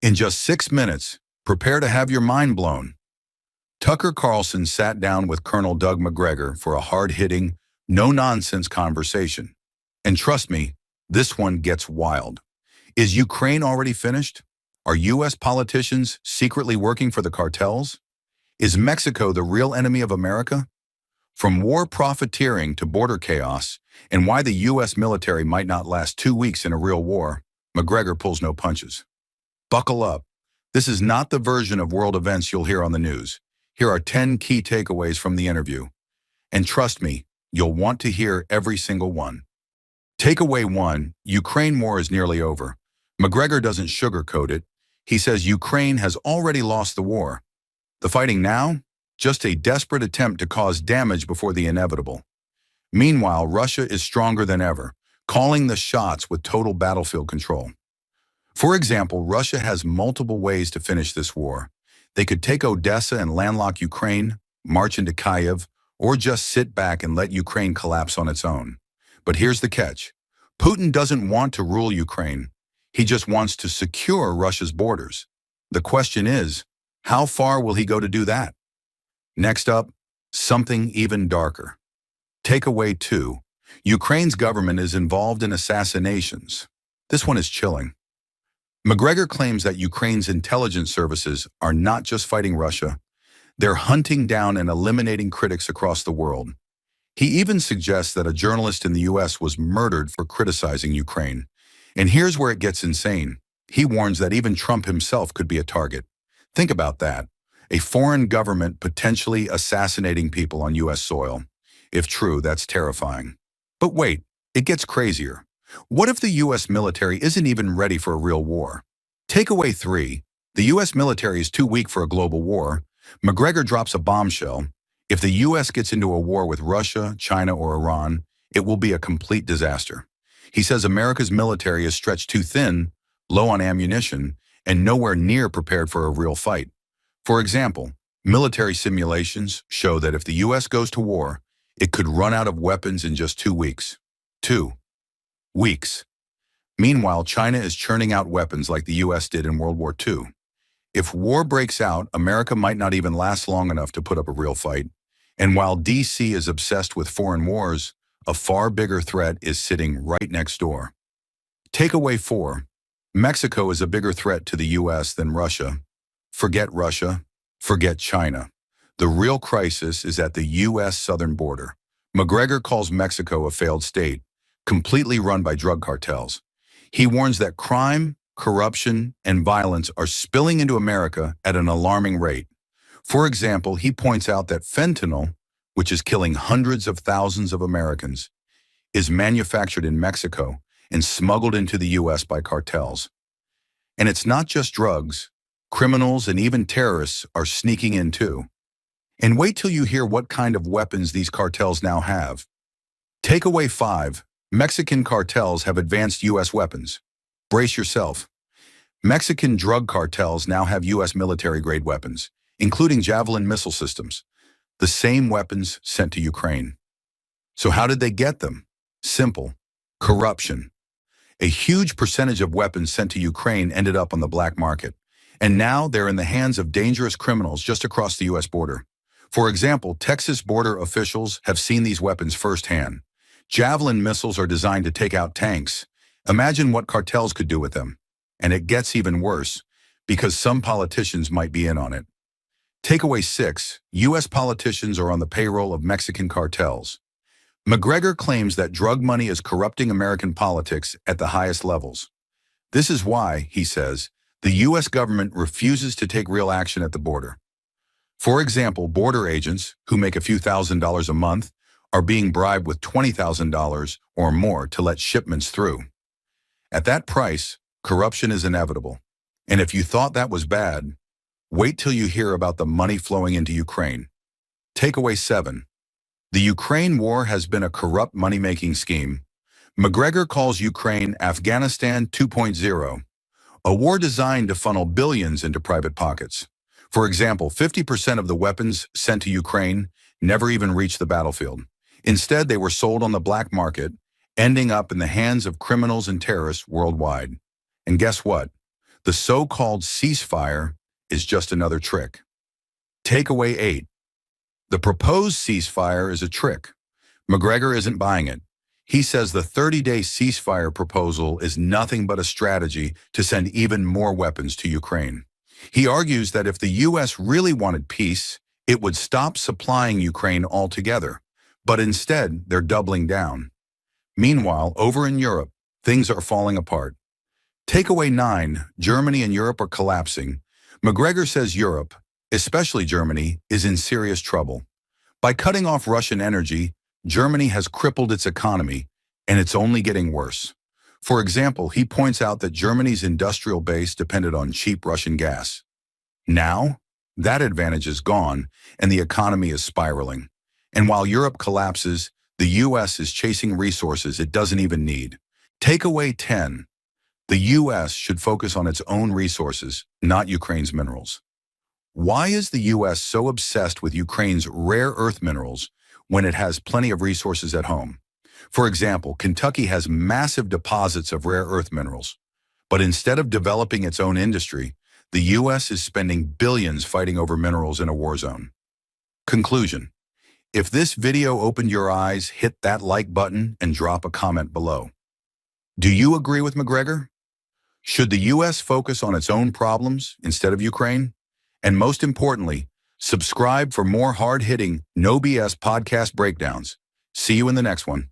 In just 6 minutes, prepare to have your mind blown. Tucker Carlson sat down with Colonel Doug Macgregor for a hard-hitting, no-nonsense conversation. And trust me, this one gets wild. Is Ukraine already finished? Are U.S. politicians secretly working for the cartels? Is Mexico the real enemy of America? From war profiteering to border chaos, and why the U.S. military might not last 2 weeks in a real war, Macgregor pulls no punches. Buckle up. This is not the version of world events you'll hear on the news. Here are 10 key takeaways from the interview. And trust me, you'll want to hear every single one. Takeaway 1, Ukraine war is nearly over. Macgregor doesn't sugarcoat it. He says Ukraine has already lost the war. The fighting now? Just a desperate attempt to cause damage before the inevitable. Meanwhile, Russia is stronger than ever, calling the shots with total battlefield control. For example, Russia has multiple ways to finish this war. They could take Odessa and landlock Ukraine, march into Kyiv, or just sit back and let Ukraine collapse on its own. But here's the catch. Putin doesn't want to rule Ukraine. He just wants to secure Russia's borders. The question is, how far will he go to do that? Next up, something even darker. Takeaway 2, Ukraine's government is involved in assassinations. This one is chilling. Macgregor claims that Ukraine's intelligence services are not just fighting Russia, they're hunting down and eliminating critics across the world. He even suggests that a journalist in the US was murdered for criticizing Ukraine. And here's where it gets insane. He warns that even Trump himself could be a target. Think about that. A foreign government potentially assassinating people on US soil. If true, that's terrifying. But wait, it gets crazier. What if the U.S. military isn't even ready for a real war? Takeaway 3, the U.S. military is too weak for a global war. Macgregor drops a bombshell. If the U.S. gets into a war with Russia, China, or Iran, it will be a complete disaster. He says America's military is stretched too thin, low on ammunition, and nowhere near prepared for a real fight. For example, military simulations show that if the U.S. goes to war, it could run out of weapons in just 2 weeks. 2 weeks. Meanwhile, China is churning out weapons like the U.S. did in World War II. If war breaks out, America might not even last long enough to put up a real fight. And while D.C. is obsessed with foreign wars, a far bigger threat is sitting right next door. Takeaway 4, Mexico is a bigger threat to the U.S. than Russia. Forget Russia, forget China. The real crisis is at the U.S. southern border. Macgregor calls Mexico a failed state, completely run by drug cartels. He warns that crime, corruption, and violence are spilling into America at an alarming rate. For example, he points out that fentanyl, which is killing hundreds of thousands of Americans, is manufactured in Mexico and smuggled into the U.S. by cartels. And it's not just drugs. Criminals and even terrorists are sneaking in too. And wait till you hear what kind of weapons these cartels now have. Takeaway 5, Mexican cartels have advanced U.S. weapons. Brace yourself. Mexican drug cartels now have U.S. military-grade weapons, including Javelin missile systems, the same weapons sent to Ukraine. So how did they get them? Simple. Corruption. A huge percentage of weapons sent to Ukraine ended up on the black market, and now they're in the hands of dangerous criminals just across the U.S. border. For example, Texas border officials have seen these weapons firsthand. Javelin missiles are designed to take out tanks. Imagine what cartels could do with them. And it gets even worse, because some politicians might be in on it. Takeaway 6, U.S. politicians are on the payroll of Mexican cartels. Macgregor claims that drug money is corrupting American politics at the highest levels. This is why, he says, the U.S. government refuses to take real action at the border. For example, border agents, who make a few $1,000s a month, are being bribed with $20,000 or more to let shipments through. At that price, corruption is inevitable. And if you thought that was bad, wait till you hear about the money flowing into Ukraine. Takeaway 7. The Ukraine war has been a corrupt money-making scheme. Macgregor calls Ukraine Afghanistan 2.0, a war designed to funnel billions into private pockets. For example, 50% of the weapons sent to Ukraine never even reached the battlefield. Instead, they were sold on the black market, ending up in the hands of criminals and terrorists worldwide. And guess what? The so-called ceasefire is just another trick. Takeaway 8. The proposed ceasefire is a trick. Macgregor isn't buying it. He says the 30-day ceasefire proposal is nothing but a strategy to send even more weapons to Ukraine. He argues that if the U.S. really wanted peace, it would stop supplying Ukraine altogether. But instead, they're doubling down. Meanwhile, over in Europe, things are falling apart. Takeaway 9. Germany and Europe are collapsing. Macgregor says Europe, especially Germany, is in serious trouble. By cutting off Russian energy, Germany has crippled its economy, and it's only getting worse. For example, he points out that Germany's industrial base depended on cheap Russian gas. Now, that advantage is gone, and the economy is spiraling. And while Europe collapses, the U.S. is chasing resources it doesn't even need. Takeaway 10. The U.S. should focus on its own resources, not Ukraine's minerals. Why is the U.S. so obsessed with Ukraine's rare earth minerals when it has plenty of resources at home? For example, Kentucky has massive deposits of rare earth minerals. But instead of developing its own industry, the U.S. is spending billions fighting over minerals in a war zone. Conclusion. If this video opened your eyes, hit that like button and drop a comment below. Do you agree with Macgregor? Should the U.S. focus on its own problems instead of Ukraine? And most importantly, subscribe for more hard-hitting, no BS podcast breakdowns. See you in the next one.